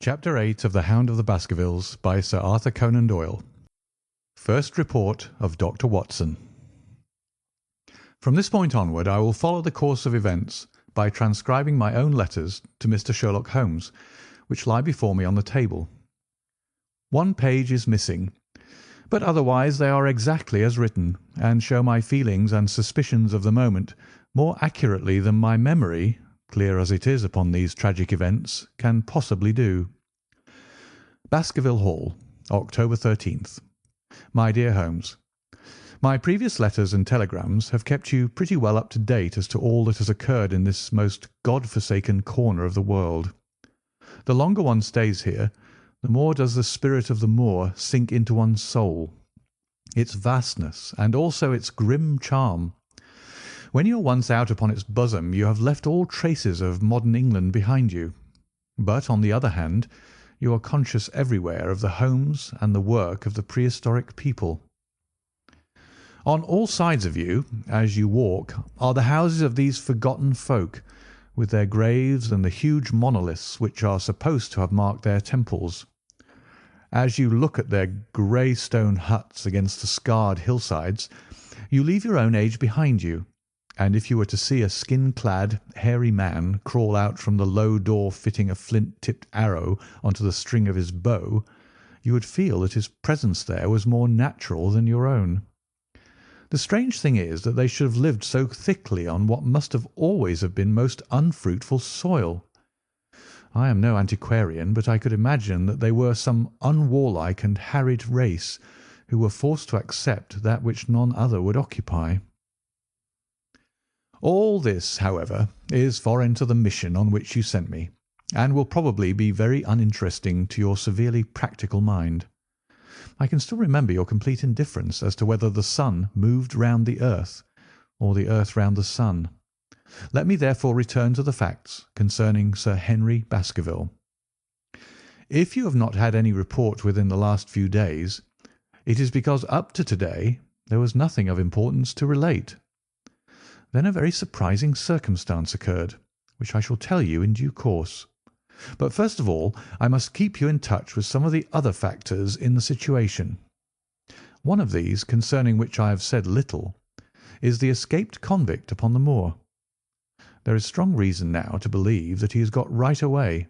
Chapter 8 of The Hound of the Baskervilles by Sir Arthur Conan Doyle. First Report of Dr. Watson. From this point onward I will follow the course of events by transcribing my own letters to Mr. Sherlock Holmes, which lie before me on the table. One page is missing, but otherwise they are exactly as written, and show my feelings and suspicions of the moment more accurately than my memory, clear as it is upon these tragic events, can possibly do. Baskerville Hall, October 13th. My dear Holmes, my previous letters and telegrams have kept you pretty well up to date as to all that has occurred in this most God-forsaken corner of the world. The longer one stays here, the more does the spirit of the moor sink into one's soul, its vastness, and also its grim charm. When you are once out upon its bosom, you have left all traces of modern England behind you. But, on the other hand, you are conscious everywhere of the homes and the work of the prehistoric people. On all sides of you, as you walk, are the houses of these forgotten folk, with their graves and the huge monoliths which are supposed to have marked their temples. As you look at their grey stone huts against the scarred hillsides, you leave your own age behind you, and if you were to see a skin-clad, hairy man crawl out from the low door fitting a flint-tipped arrow onto the string of his bow, you would feel that his presence there was more natural than your own. The strange thing is that they should have lived so thickly on what must have always have been most unfruitful soil. I am no antiquarian, but I could imagine that they were some unwarlike and harried race who were forced to accept that which none other would occupy. All this, however, is foreign to the mission on which you sent me, and will probably be very uninteresting to your severely practical mind. I can still remember your complete indifference as to whether the sun moved round the earth, or the earth round the sun. Let me therefore return to the facts concerning Sir Henry Baskerville. If you have not had any report within the last few days, it is because up to to-day there was nothing of importance to relate. Then a very surprising circumstance occurred, which I shall tell you in due course. But first of all I must keep you in touch with some of the other factors in the situation. One of these, concerning which I have said little, is the escaped convict upon the moor. There is strong reason now to believe that he has got right away,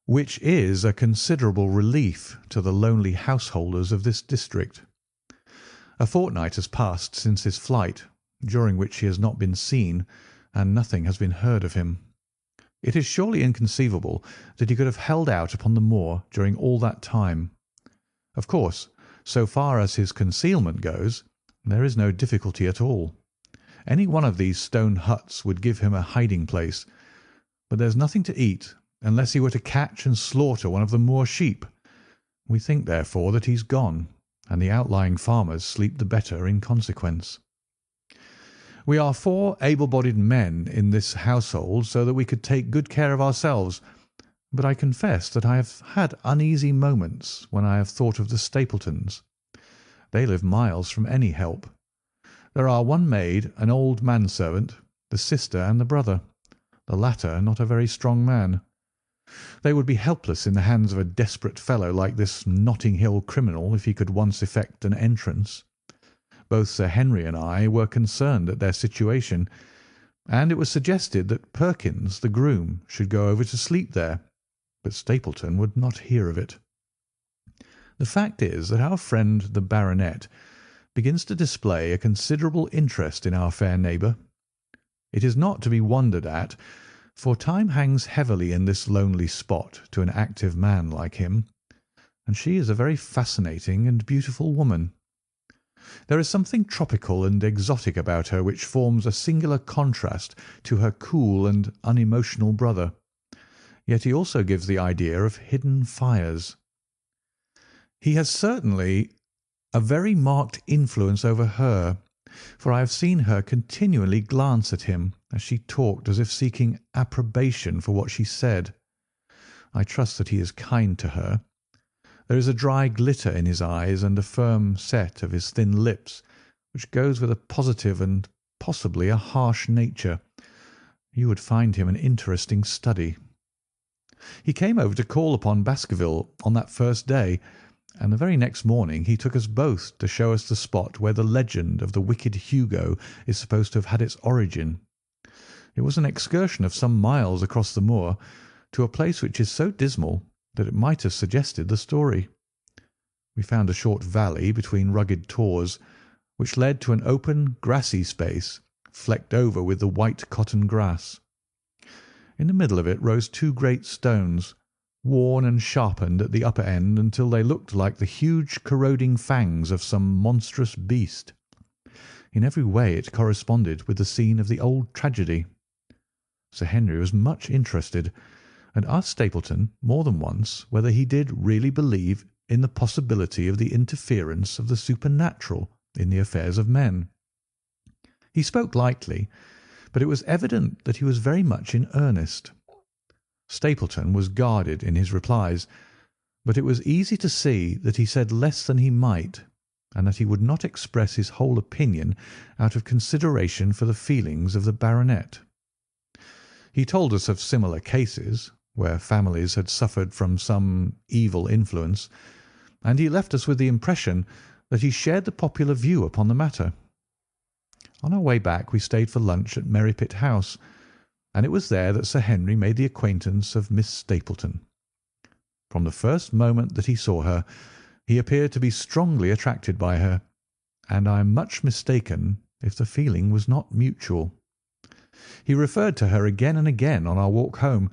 which is a considerable relief to the lonely householders of this district. A fortnight has passed since his flight, during which he has not been seen, and nothing has been heard of him. It is surely inconceivable that he could have held out upon the moor during all that time. Of course, so far as his concealment goes, there is no difficulty at all. Any one of these stone huts would give him a hiding-place, but there's nothing to eat unless he were to catch and slaughter one of the moor sheep. We think, therefore, that he's gone, and the outlying farmers sleep the better in consequence. We are 4 able-bodied men in this household, so that we could take good care of ourselves, but I confess that I have had uneasy moments when I have thought of the Stapletons. They live miles from any help. There are one maid, an old manservant, the sister and the brother, the latter not a very strong man. They would be helpless in the hands of a desperate fellow like this Notting Hill criminal if he could once effect an entrance. Both Sir Henry and I were concerned at their situation, and it was suggested that Perkins, the groom, should go over to sleep there, but Stapleton would not hear of it. The fact is that our friend the baronet begins to display a considerable interest in our fair neighbour. It is not to be wondered at, for time hangs heavily in this lonely spot to an active man like him, and she is a very fascinating and beautiful woman. There is something tropical and exotic about her which forms a singular contrast to her cool and unemotional brother, yet he also gives the idea of hidden fires. He has certainly a very marked influence over her, for I have seen her continually glance at him as she talked as if seeking approbation for what she said. I trust that he is kind to her. There is a dry glitter in his eyes and a firm set of his thin lips, which goes with a positive and possibly a harsh nature. You would find him an interesting study. He came over to call upon Baskerville on that first day, and the very next morning he took us both to show us the spot where the legend of the wicked Hugo is supposed to have had its origin. It was an excursion of some miles across the moor to a place which is so dismal that it might have suggested the story. We found a short valley between rugged tors, which led to an open, grassy space flecked over with the white cotton grass. In the middle of it rose two great stones, worn and sharpened at the upper end until they looked like the huge corroding fangs of some monstrous beast. In every way it corresponded with the scene of the old tragedy. Sir Henry was much interested, and asked Stapleton more than once whether he did really believe in the possibility of the interference of the supernatural in the affairs of men. He spoke lightly, but it was evident that he was very much in earnest. Stapleton was guarded in his replies, but it was easy to see that he said less than he might, and that he would not express his whole opinion out of consideration for the feelings of the baronet. He told us of similar cases, where families had suffered from some evil influence, and he left us with the impression that he shared the popular view upon the matter. On our way back we stayed for lunch at Merripit House, and it was there that Sir Henry made the acquaintance of Miss Stapleton. From the first moment that he saw her, he appeared to be strongly attracted by her, and I am much mistaken if the feeling was not mutual. He referred to her again and again on our walk home,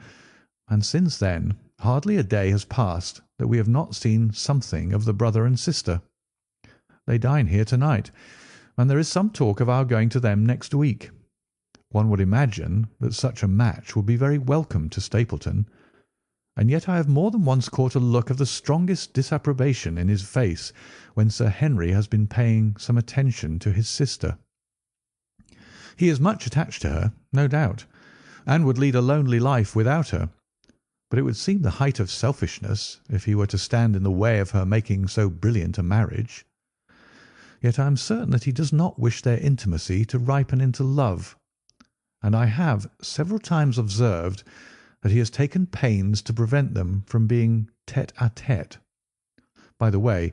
and since then hardly a day has passed that we have not seen something of the brother and sister. They dine here to-night, and there is some talk of our going to them next week. One would imagine that such a match would be very welcome to Stapleton, and yet I have more than once caught a look of the strongest disapprobation in his face when Sir Henry has been paying some attention to his sister. He is much attached to her, no doubt, and would lead a lonely life without her, but it would seem the height of selfishness if he were to stand in the way of her making so brilliant a marriage. Yet I am certain that he does not wish their intimacy to ripen into love, and I have several times observed that he has taken pains to prevent them from being tête-à-tête. By the way,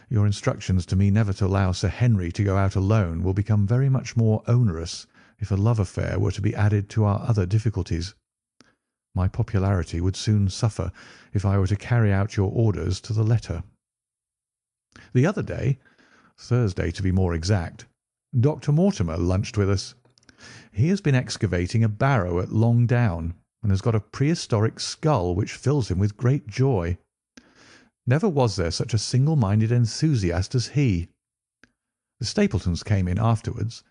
your instructions to me never to allow Sir Henry to go out alone will become very much more onerous if a love affair were to be added to our other difficulties. My popularity would soon suffer if I were to carry out your orders to the letter. The other day, Thursday to be more exact, Dr. Mortimer lunched with us. He has been excavating a barrow at Long Down, and has got a prehistoric skull which fills him with great joy. Never was there such a single-minded enthusiast as he. The Stapletons came in afterwards,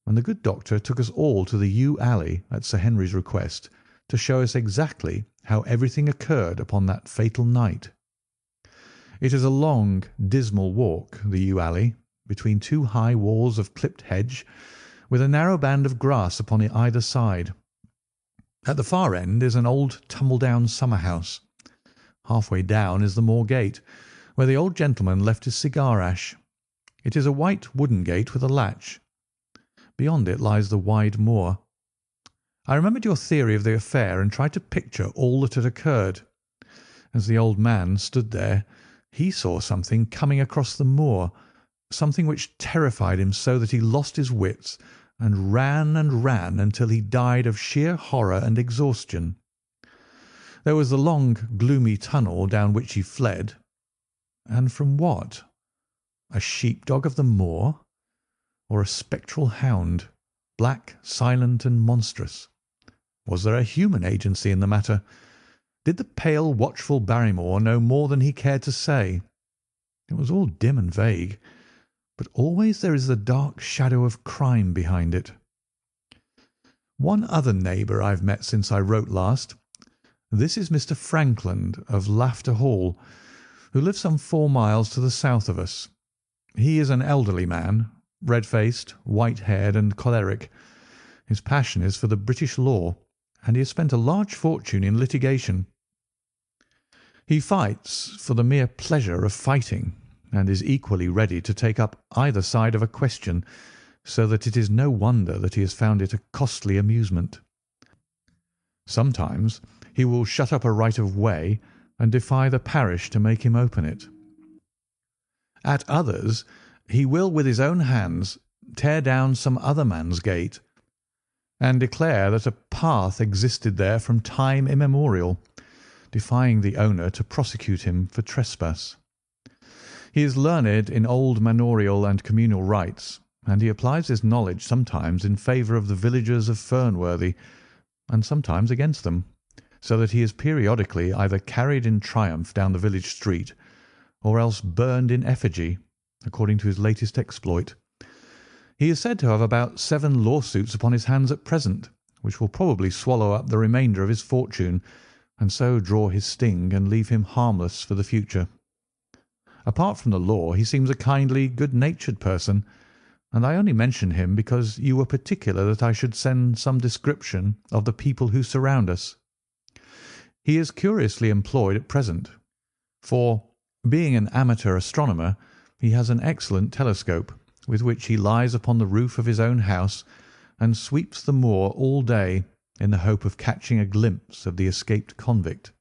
and the good doctor took us all to the yew alley at Sir Henry's request to show us exactly how everything occurred upon that fatal night. It is a long, dismal walk, the yew alley, between two high walls of clipped hedge, with a narrow band of grass upon either side. At the far end is an old tumble-down summer-house. Half-way down is the moor gate, where the old gentleman left his cigar-ash. It is a white wooden gate with a latch. Beyond it lies the wide moor. I remembered your theory of the affair and tried to picture all that had occurred. As the old man stood there, he saw something coming across the moor, something which terrified him so that he lost his wits and ran until he died of sheer horror and exhaustion. There was the long, gloomy tunnel down which he fled. And from what? A sheep-dog of the moor? Or a spectral hound, black, silent, and monstrous? Was there a human agency in the matter? Did the pale, watchful Barrymore know more than he cared to say? It was all dim and vague, but always there is the dark shadow of crime behind it. One other neighbour I've met since I wrote last. This is Mr. Frankland of Lafter Hall, who lives some 4 miles to the south of us. He is an elderly man, red-faced, white-haired, and choleric. His passion is for the British law, and he has spent a large fortune in litigation. He fights for the mere pleasure of fighting, and is equally ready to take up either side of a question, so that it is no wonder that he has found it a costly amusement. Sometimes He will shut up a right of way and defy the parish to make him open it. At others, he will with his own hands tear down some other man's gate, and declare that a path existed there from time immemorial, defying the owner to prosecute him for trespass. He is learned in old manorial and communal rights, and he applies his knowledge sometimes in favour of the villagers of Fernworthy, and sometimes against them, so that he is periodically either carried in triumph down the village street, or else burned in effigy, according to his latest exploit. He is said to have about 7 lawsuits upon his hands at present, which will probably swallow up the remainder of his fortune, and so draw his sting and leave him harmless for the future. Apart from the law, he seems a kindly, good-natured person, and I only mention him because you were particular that I should send some description of the people who surround us. He is curiously employed at present, for, being an amateur astronomer, he has an excellent telescope, with which he lies upon the roof of his own house and sweeps the moor all day in the hope of catching a glimpse of the escaped convict.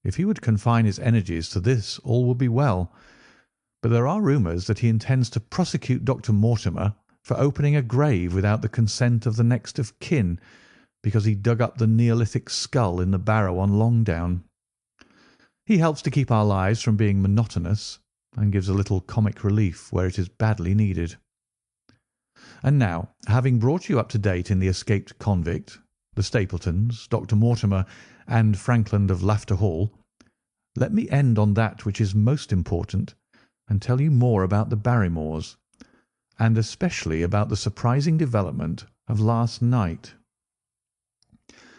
If he would confine his energies to this, all would be well, but there are rumours that he intends to prosecute Dr. Mortimer for opening a grave without the consent of the next of kin, because he dug up the Neolithic skull in the barrow on Longdown. He helps to keep our lives from being monotonous, and gives a little comic relief where it is badly needed. And now, having brought you up to date in the escaped convict, the Stapletons, Dr. Mortimer, and Frankland of Laughter Hall, let me end on that which is most important, and tell you more about the Barrymores, and especially about the surprising development of last night.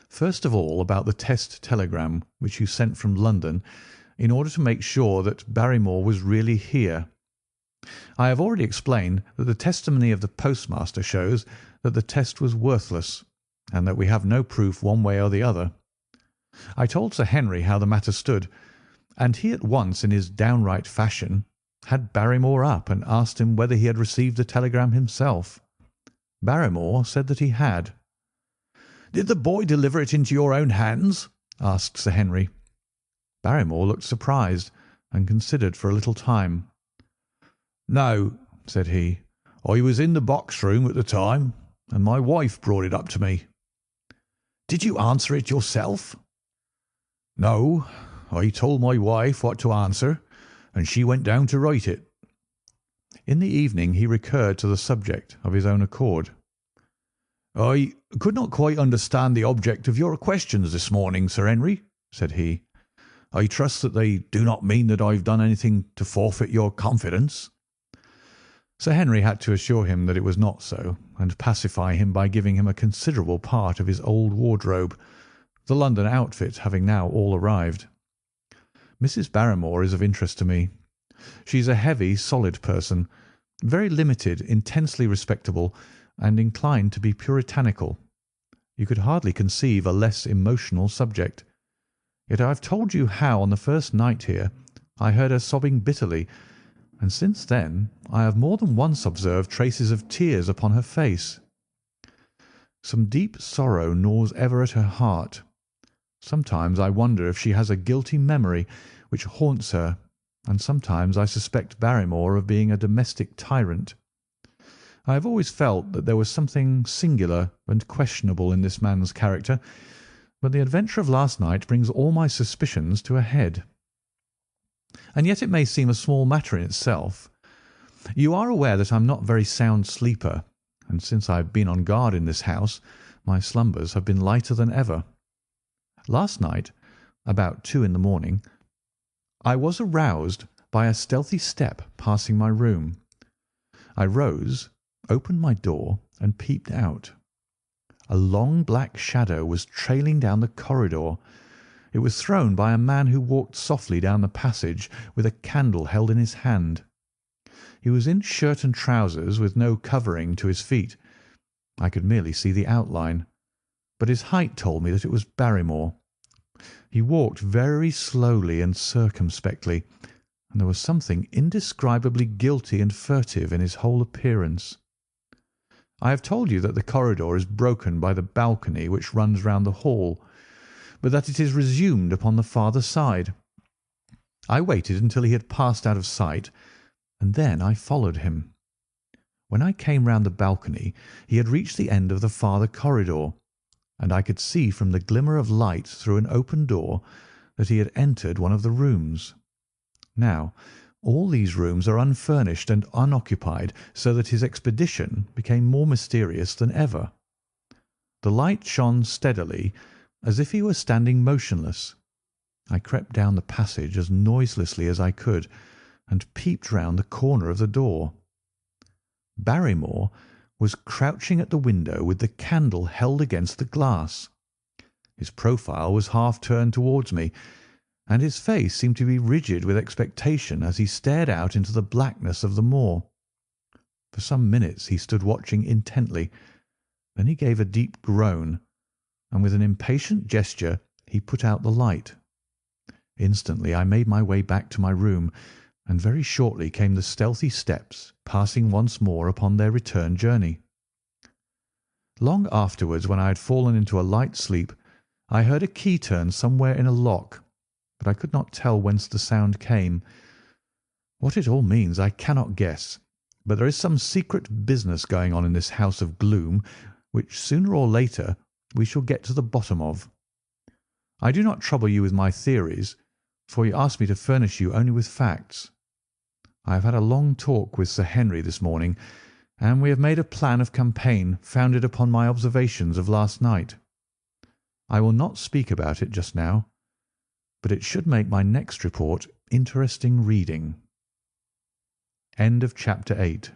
First of all, about the test telegram which you sent from London in order to make sure that Barrymore was really here. I have already explained that the testimony of the postmaster shows that the test was worthless, and that we have no proof one way or the other. I told Sir Henry how the matter stood, and he at once, in his downright fashion, had Barrymore up and asked him whether he had received the telegram himself. Barrymore said that he had. "Did the boy deliver it into your own hands?" asked Sir Henry. Barrymore looked surprised, and considered for a little time. "No," said he. "I was in the box-room at the time, and my wife brought it up to me." "Did you answer it yourself?" "No, I told my wife what to answer, and she went down to write it." In the evening he recurred to the subject of his own accord. "I could not quite understand the object of your questions this morning, Sir Henry," said he. "I trust that they do not mean that I've done anything to forfeit your confidence." Sir Henry had to assure him that it was not so, and pacify him by giving him a considerable part of his old wardrobe, the London outfit having now all arrived. Mrs. Barrymore is of interest to me. She is a heavy, solid person, very limited, intensely respectable, and inclined to be puritanical. You could hardly conceive a less emotional subject. Yet I have told you how, on the first night here, I heard her sobbing bitterly, and since then I have more than once observed traces of tears upon her face. Some deep sorrow gnaws ever at her heart. Sometimes I wonder if she has a guilty memory which haunts her, and sometimes I suspect Barrymore of being a domestic tyrant. I have always felt that there was something singular and questionable in this man's character, but the adventure of last night brings all my suspicions to a head. And yet it may seem a small matter in itself. You are aware that I am not a very sound sleeper, and since I have been on guard in this house, my slumbers have been lighter than ever. Last night, about 2 in the morning, I was aroused by a stealthy step passing my room. I rose, opened my door, and peeped out. A long black shadow was trailing down the corridor. It was thrown by a man who walked softly down the passage with a candle held in his hand. He was in shirt and trousers, with no covering to his feet. I could merely see the outline, but his height told me that it was Barrymore. He walked very slowly and circumspectly, and there was something indescribably guilty and furtive in his whole appearance. I have told you that the corridor is broken by the balcony which runs round the hall. but that it is resumed upon the farther side. I waited until he had passed out of sight, and then I followed him. When I came round the balcony he had reached the end of the farther corridor, and I could see from the glimmer of light through an open door that he had entered one of the rooms. Now, all these rooms are unfurnished and unoccupied, so that his expedition became more mysterious than ever. The light shone steadily, as if he were standing motionless. I crept down the passage as noiselessly as I could, and peeped round the corner of the door. Barrymore was crouching at the window with the candle held against the glass. His profile was half turned towards me, and his face seemed to be rigid with expectation as he stared out into the blackness of the moor. For some minutes he stood watching intently. Then he gave a deep groan, and with an impatient gesture he put out the light. Instantly I made my way back to my room, and very shortly came the stealthy steps passing once more upon their return journey. Long afterwards, when I had fallen into a light sleep, I heard a key turn somewhere in a lock, but I could not tell whence the sound came. What it all means I cannot guess, but there is some secret business going on in this house of gloom, which sooner or later we shall get to the bottom of. I do not trouble you with my theories, for you asked me to furnish you only with facts. I have had a long talk with Sir Henry this morning, and we have made a plan of campaign founded upon my observations of last night. I will not speak about it just now, but it should make my next report interesting reading. End of chapter 8.